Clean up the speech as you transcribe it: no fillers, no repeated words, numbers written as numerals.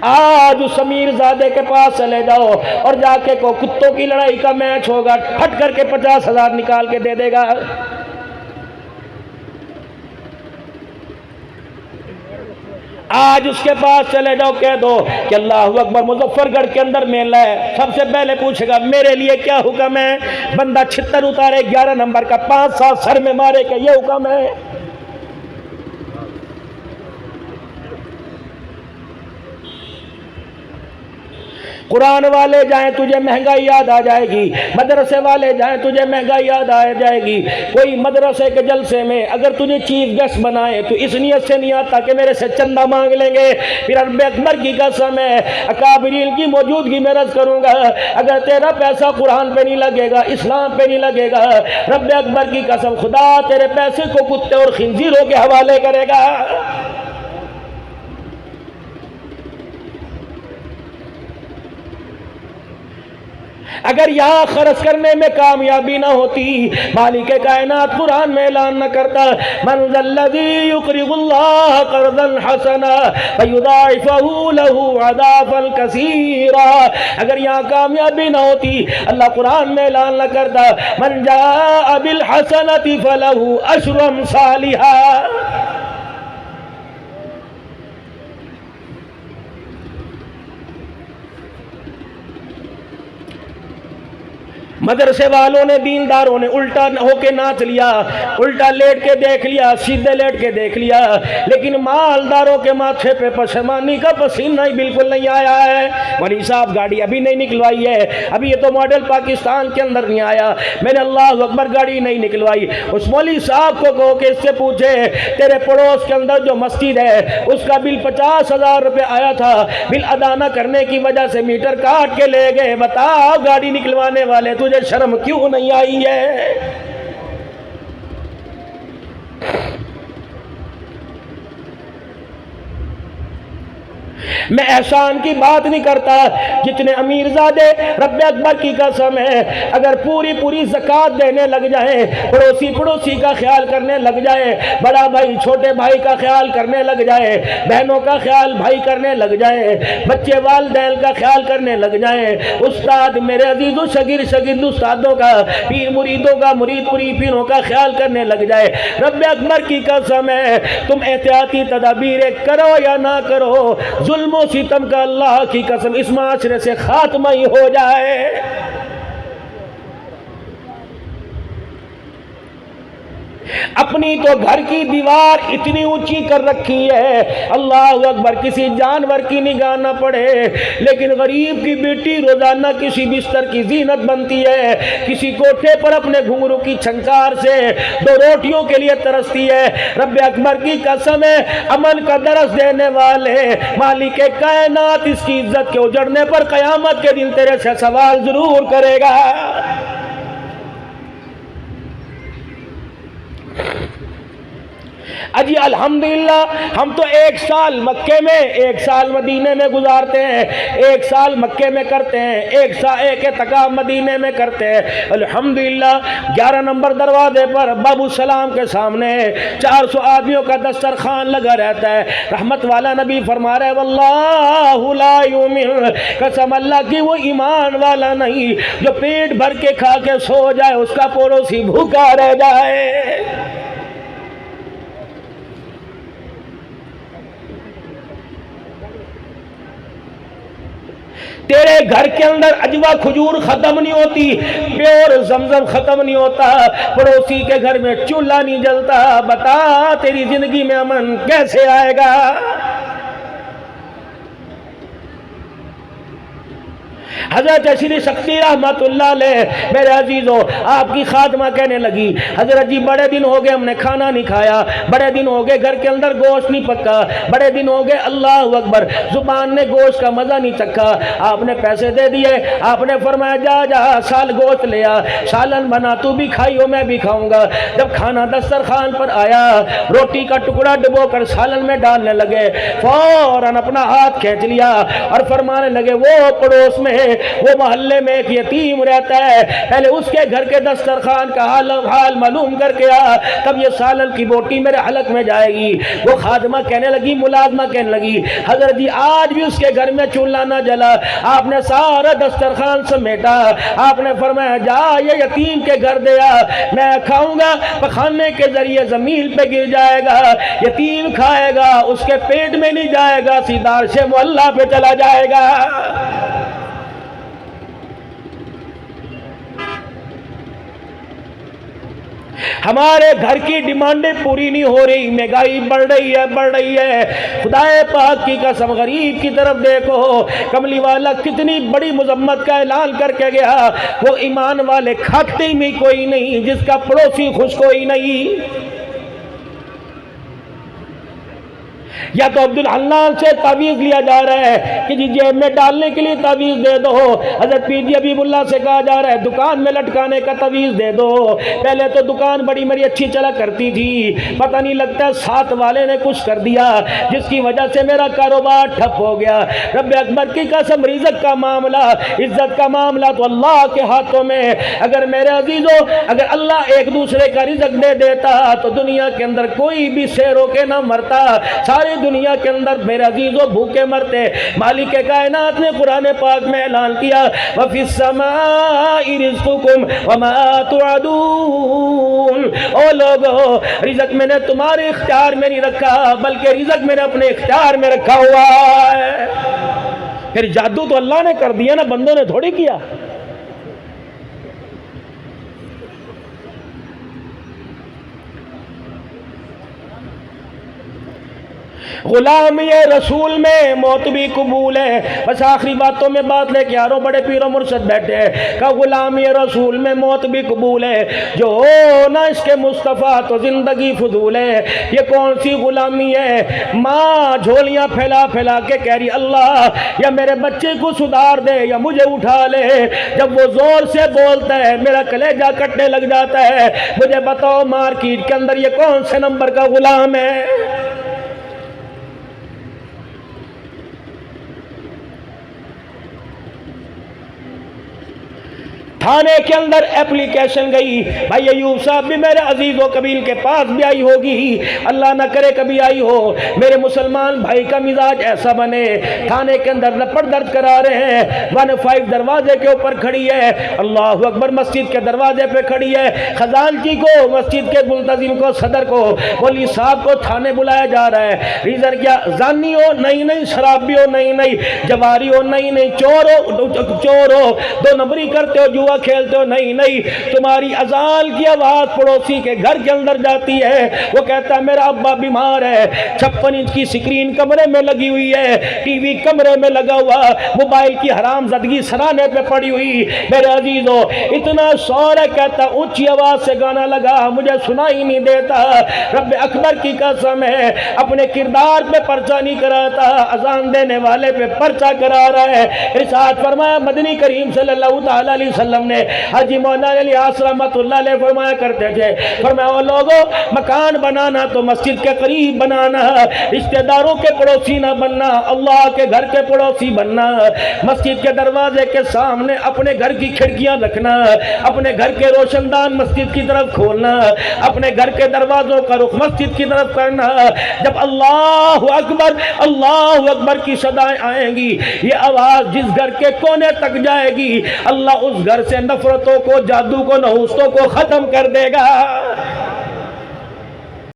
آج اس امیر زادے کے پاس چلے جاؤ اور جا کے کو کتوں کی لڑائی کا میچ ہوگا، پھٹ کر کے 50,000 نکال کے دے دے گا۔ آج اس کے پاس چلے جاؤ، کہہ دو کہ اللہ اکبر مظفر گڑھ کے اندر میلہ ہے، سب سے پہلے پوچھے گا میرے لیے کیا حکم ہے؟ بندہ 76 اتارے 11 نمبر کا 5 سال سر میں مارے کہ یہ حکم ہے۔ قرآن والے جائیں تجھے مہنگائی یاد آ جائے گی، مدرسے والے جائیں تجھے مہنگائی یاد آ جائے گی۔ کوئی مدرسے کے جلسے میں اگر تجھے چیف گیسٹ بنائے تو اس نیت سے نہیں آتا کہ میرے سے چندہ مانگ لیں گے، پھر رب اکبر کی قسم ہے اکابرین کی موجودگی میں رض کروں گا، اگر تیرا پیسہ قرآن پہ نہیں لگے گا، اسلام پہ نہیں لگے گا، رب اکبر کی قسم خدا تیرے پیسے کو کتے اور خنزیروں کے حوالے کرے گا۔ اگر یہاں خرچ کرنے میں کامیابی نہ ہوتی، مالک کائنات قرآن میں اعلان نہ کرتا من ذا الذی یقرض اللہ قرضا حسنا فیضاعفہ لہ اضعافا کثیرا، اگر یہاں کامیابی نہ ہوتی اللہ قرآن میں اعلان نہ کرتا من جاء بالحسنۃ فلہ عشر امثالھا۔ مدرسے والوں نے، دینداروں نے الٹا ہو کے ناچ لیا، الٹا لیٹ کے دیکھ لیا، سیدھے لیٹ کے دیکھ لیا، لیکن مالداروں کے ماتھے پہ پشیمانی کا پسینہ ہی بالکل نہیں آیا ہے۔ مولوی صاحب گاڑی ابھی نہیں نکلوائی ہے، ابھی یہ تو ماڈل پاکستان کے اندر نہیں آیا، میں نے اللہ اکبر گاڑی نہیں نکلوائی۔ اس مولوی صاحب کو کہو کہ اس سے پوچھے تیرے پڑوس کے اندر جو مسجد ہے اس کا بل 50,000 روپے آیا تھا، بل ادا نہ کرنے کی وجہ سے میٹر کاٹ کے لے گئے، بتاؤ گاڑی نکلوانے والے تجھے شرم کیوں نہیں آئی ہے؟ میں احسان کی بات نہیں کرتا، جتنے امیر زادے رب اکبر کی قسم ہے اگر پوری زکوٰۃ دینے لگ جائیں، پڑوسی کا خیال کرنے لگ جائے، بڑا بھائی چھوٹے بھائی کا خیال کرنے لگ جائے، بہنوں کا خیال بھائی کرنے لگ جائے، بچے والدین کا خیال کرنے لگ جائیں، استاد میرے عزیز و شاگرد استادوں کا، پیر مریدوں کا، مرید پیروں کا خیال کرنے لگ جائے، رب اکبر کی قسم ہے تم احتیاطی تدابیر کرو یا نہ کرو، ظلم و ستم کا اللہ کی قسم اس معاشرے سے خاتمہ ہی ہو جائے۔ اپنی تو گھر کی دیوار اتنی اونچی کر رکھی ہے اللہ اکبر کسی جانور کی نگاہ نہ پڑے، لیکن غریب کی بیٹی روزانہ کسی بستر کی زینت بنتی ہے، کسی کوٹھے پر اپنے گھنگرو کی چھنکار سے 2 روٹیوں کے لیے ترستی ہے۔ رب اکبر کی قسم ہے امن کا درس دینے والے مالک کائنات اس کی عزت کے اجڑنے پر قیامت کے دن تیرے سے سوال ضرور کرے گا۔ اجی الحمدللہ ہم تو 1 سال مکے میں 1 سال مدینے میں گزارتے ہیں، 1 سال مکے میں کرتے ہیں، 1 اعتکاف مدینے میں کرتے ہیں۔ الحمدللہ 11 نمبر دروازے پر باب السلام کے سامنے 400 آدمیوں کا دسترخوان لگا رہتا ہے۔ رحمت والا نبی فرما رہے واللہ لا یؤمن، قسم اللہ کی وہ ایمان والا نہیں جو پیٹ بھر کے کھا کے سو جائے اس کا پڑوسی بھوکا رہ جائے۔ تیرے گھر کے اندر اجوا کھجور ختم نہیں ہوتی، پیور زمزم ختم نہیں ہوتا، پڑوسی کے گھر میں چولہا نہیں جلتا، بتا تیری زندگی میں امن کیسے آئے گا؟ حضرت شری شکتی رحمت اللہ علیہ میرے عزیزو آپ کی خاتمہ کہنے لگی حضرت جی بڑے دن ہو گئے ہم نے کھانا نہیں کھایا، بڑے دن ہو گئے گھر کے اندر گوشت نہیں پکا، بڑے دن ہو گئے اللہ اکبر زبان نے گوشت کا مزہ نہیں چکھا۔ آپ نے پیسے دے دیے، آپ نے فرمایا جا جا سال گوشت لیا، سالن بنا تو بھی کھائی ہو میں بھی کھاؤں گا۔ جب کھانا دسترخوان پر آیا روٹی کا ٹکڑا ڈبو کر سالن میں ڈالنے لگے، فوراً اپنا ہاتھ کھینچ لیا اور فرمانے لگے وہ پڑوس میں وہ محلے میں ایک یتیم رہتا ہے، پہلے اس کے گھر کے دسترخوان کا حال معلوم کر کے آ، تب یہ سالن کی بوٹی میرے حلق میں جائے گی۔ وہ خادمہ کہنے لگی، ملازمہ کہنے لگی، حضرت جی آج بھی اس کے گھر میں چولہا نہ جلا، آپ نے سارا دسترخوان سمیٹا، آپ نے فرمایا جا یہ یتیم کے گھر دیا، میں کھاؤں گا، پخانے کے ذریعے زمین پہ گر جائے گا، یتیم کھائے گا، اس کے پیٹ میں نہیں جائے گا، سیدھا عرش معلیٰ پہ چلا جائے گا۔ ہمارے گھر کی ڈیمانڈیں پوری نہیں ہو رہی، مہنگائی بڑھ رہی ہے۔ خدا پاک کی قسم غریب کی طرف دیکھو، کملی والا کتنی بڑی مذمت کا اعلان کر کے گیا، وہ ایمان والے کھاتے میں کوئی نہیں جس کا پڑوسی خوش کوئی نہیں۔ یا تو عبدالحنان سے تعویذ لیا جا رہا ہے کہ جی جیب میں ڈالنے کے لیے تعویذ دے دو، حضرت پیر جی حبیب اللہ سے کہا جا رہا ہے دکان میں لٹکانے کا تعویذ دے دو۔ پہلے تو دکان بڑی میری اچھی چلا کرتی تھی، پتہ نہیں لگتا ہے ساتھ والے نے کچھ کر دیا جس کی وجہ سے میرا کاروبار ٹھپ ہو گیا۔ رب اکبر کی قسم رزق کا معاملہ، عزت کا معاملہ تو اللہ کے ہاتھوں میں۔ اگر میرے عزیزو اگر اللہ ایک دوسرے کا رزق دے دیتا تو دنیا کے اندر کوئی بھی سیرو کے نہ مرتا، سارے دنیا کے اندر میرے عزیزوں بھوکے مرتے۔ مالک کائنات نے قرآن پاک میں اعلان کیا وَفِي السَّمَاءِ رِزْقُكُمْ وَمَا تُوعَدُونَ، او لوگو رزق میں نے تمہارے اختیار میں نہیں رکھا بلکہ رزق میں نے اپنے اختیار میں رکھا ہوا ہے۔ پھر جادو تو اللہ نے کر دیا نا، بندوں نے تھوڑی کیا۔ غلام یہ رسول میں موت بھی قبول ہے۔ بس آخری باتوں میں بات لے کے آ رہا ہوں، بڑے پیر و مرشد بیٹھے ہیں کہ غلام یہ رسول میں موت بھی قبول ہے، جو ہو نہ اس کے مصطفیٰ تو زندگی فضول ہے۔ یہ کون سی غلامی ہے؟ ماں جھولیاں پھیلا پھیلا کے کہہ رہی اللہ یا میرے بچے کو سدھار دے یا مجھے اٹھا لے۔ جب وہ زور سے بولتا ہے میرا کلیجہ کٹنے لگ جاتا ہے۔ مجھے بتاؤ مارکیٹ کے اندر یہ کون سے نمبر کا غلام ہے؟ تھانے کے اندر اپلیکیشن گئی، بھائی ایوب صاحب بھی میرے عزیز و قبیل کے پاس بھی آئی ہوگی، اللہ نہ کرے کبھی آئی ہو، میرے مسلمان بھائی کا مزاج ایسا بنے۔ تھانے کے اندر لپڑ درد کرا رہے ہیں، 15 دروازے کے اوپر کھڑی ہے، اللہ اکبر، مسجد کے دروازے پہ کھڑی ہے، خزانچی کو، مسجد کے منتظم کو، صدر کو، مولوی صاحب کو تھانے بلایا جا رہا ہے۔ ریزن کیا؟ زانی ہو؟ نہیں نہیں۔ شرابی ہو؟ نہیں نہیں۔ جواری ہو؟ نہیں نہیں۔ چور ہو؟ 2 نمبری کرتے ہو، جوا کھیلتے ہو؟ نہیں نہیں۔ تمہاری اذان کی آواز پڑوسی کے گھر کے اندر جاتی ہے، وہ کہتا ہے میرا ابا بیمار ہے، 56 انچ کی سکرین کمرے میں لگی ہوئی ہے، ٹی وی کمرے میں لگا ہوا، موبائل کی حرام زدگی سرانے پہ پڑی ہوئی، میرے عزیزو اتنا شور ہے، کہتا اونچی آواز سے گانا لگا مجھے سنائی نہیں دیتا۔ رب اکبر کی قسم ہے اپنے کردار پہ پرچہ نہیں کراتا، اذان دینے والے پہ پرچہ کرا رہا ہے۔ ارشاد فرمایا مدنی کریم صلی اللہ تعالی علیہ وسلم نے حاجی مولانا الیاس رحمۃ اللہ علیہ فرمایا کرتے تھے، فرمایا او لوگو مکان بنانا تو مسجد کے قریب بنانا، رشتہ داروں کے پڑوسی نہ بننا، اللہ کے گھر کے پڑوسی بننا، مسجد کے دروازے کے سامنے اپنے گھر کی کھڑکیاں رکھنا، اپنے گھر کے روشن دان مسجد کی طرف کھولنا، اپنے گھر کے دروازوں کا رخ مسجد کی طرف کرنا۔ جب اللہ اکبر کی صدائیں آئیں گی، یہ آواز جس گھر کے کونے تک جائے گی، اللہ اس گھر سے نفرتوں کو، جادو کو، نحوستوں کو ختم کر دے گا۔